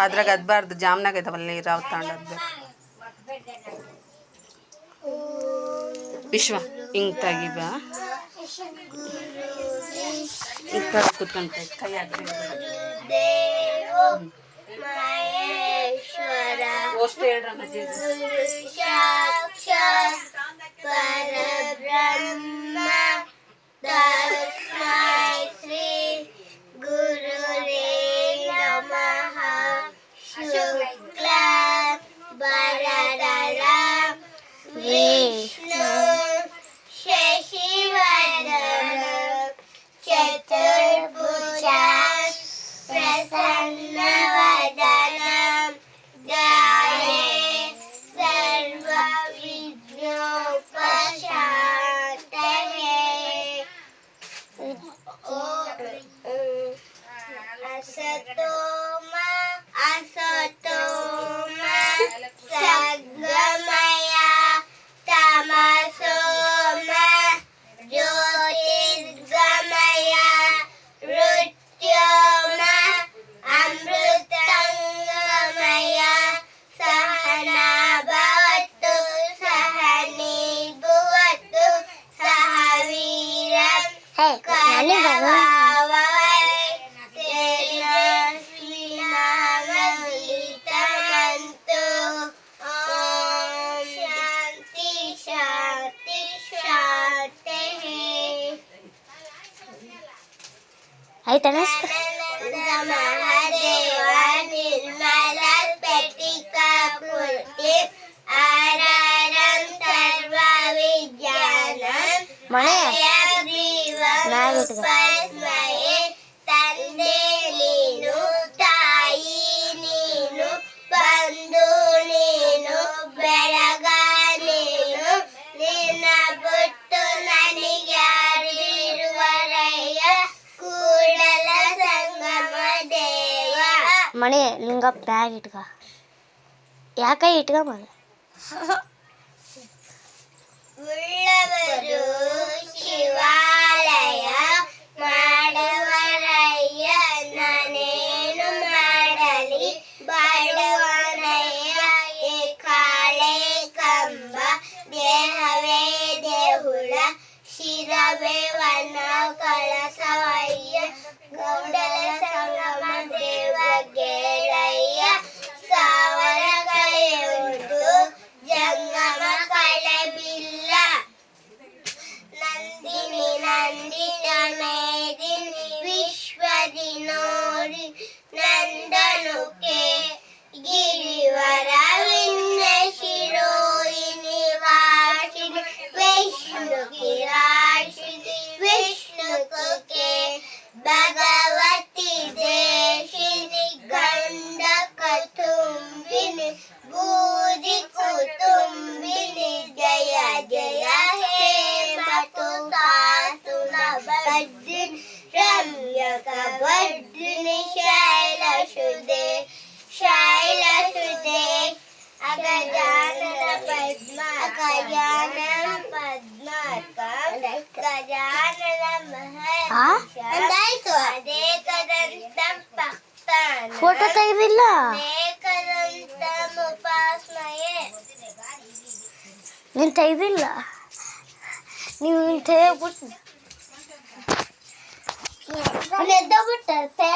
ಅದ್ರಾಗ ಅದ್ಬಾರ್ದು ಜಾಮ್ನಾಗ ಇದಾವಲ್ಲ ನೀರಾವ್ ತಗೊಂಡದ್ದು ವಿಶ್ವ ಹಿಂಗೆ ತೆಗಿಬ ಹಿಂಗೆ ಕೂತ್ಕೊಂತ ಕೈ ಹಾಕಿ ಅಷ್ಟೇ ಹೇಳ್ರಮ್ಮ ಪರಬ್ರಹ್ಮ ತಸ್ಮೈ ಶ್ರೀ ಗುರುರೇ ನಮಃ ಶುಕ್ಲ ವರದರಂ ವಿಷ್ಣು ಶಶಿವರ್ಣಂ ಚತುರ್ಭುಜಂ ಪ್ರಸನ್ನವದನಂ ಧ್ಯಾಯೇತ್ ಸರ್ವವಿಘ್ನೋಪಶಾಂತಯೇ. असतो मा सद्गमय तमसो मा ज्योतिर्गमय मृत्योर्मा अमृतंगमय सहना भवतु सहनी भुवतु सह वीरं करवावहै तेजस्विनावधीतमस्तु। ओम शांति शांति शांतिः। महादेव निर्मल स्फटिकाकृति आधारं सर्वविद्यानां तस्मै ತಂದೆ ನೀನು ತಾಯಿ ನೀನು ಬಂಧು ನೀನು ಬೆಳಗ ನೀನು ನಿನ್ನ ಬಿಟ್ಟು ನನಗ್ಯಾರಿರುವರಯ್ಯ ಕೂಡಲ ಸಂಗಮ ದೇವ. ಮಣಿ ಲಿಂಗ ಬ್ಯಾಗ್ ಇಟ್ಕ ಯಾಕ ಇಟ್ಕ ಮಗ ಉಳ್ಳವರು ಶಿವಾಲಯ ಮಾಡುವರಯ್ಯ ನಾನೇನು ಮಾಡಲಿ ಬಡವನಯ್ಯ ಏ ಕಾಳೆ ಕಂಬ ದೇಹವೇ ದೇಹುಳ ಶಿರವೇ ವನ ಕಳಸವಯ್ಯ ಗೌಡಲ ಸಂಗಮ ದೇವ ಗೆಳಯ್ಯ ಸಾವರ ಕೈಯುಂಟು ಜಂಗಮ ಕಳೆಬಿಲ್ಲ ನಂದಿನಿ ನಂದಿತ ಮೇದಿನಿ ವಿಶ್ವದಿನೋರಿ ನಂದನುಕೆ ಗಿರಿವರ ವಿನ್ನ ಶಿರೋಹಿಣಿ ವಾಸಿನಿ ವಿಷ್ಣು ಕಿರಾಶಿನಿ ವಿಷ್ಣು ಕುಕೆ ಭಗವತಿ ದೇಶಿನಿ ಗಂಡ ಕತುಂಬಿನಿ ಬೂದಿ ಕುಟುಂಬಿನಿ ಜಯ ಜಯ ಹೇ ಭದ್ರಿನಿ ರಮ್ಯಕ ಭದ್ರಿನಿ ಶೈಲಸುದೆ ಶೈಲಸುದೆ ಅಗಜಾನನ ಪದ್ಮಾರ್ಕಂ ಗಜಾನನ ಮಹರ್ನಿಶಂ ಅನೇಕದಂತಂ ಭಕ್ತಾನಾಂ ಫೋಟೋ ತೆಗೆದಿಲ್ಲ ಅನೇಕದಂತಂ ಉಪಾಸ್ಮಯೇ. ನೀನು ತೆಗೆದಿಲ್ಲ ನೀವು ತೆಗೆದ್ಬಿಟ್ಟು ಎದ್ದೋಗ್ಬಿಟ್ಟೆ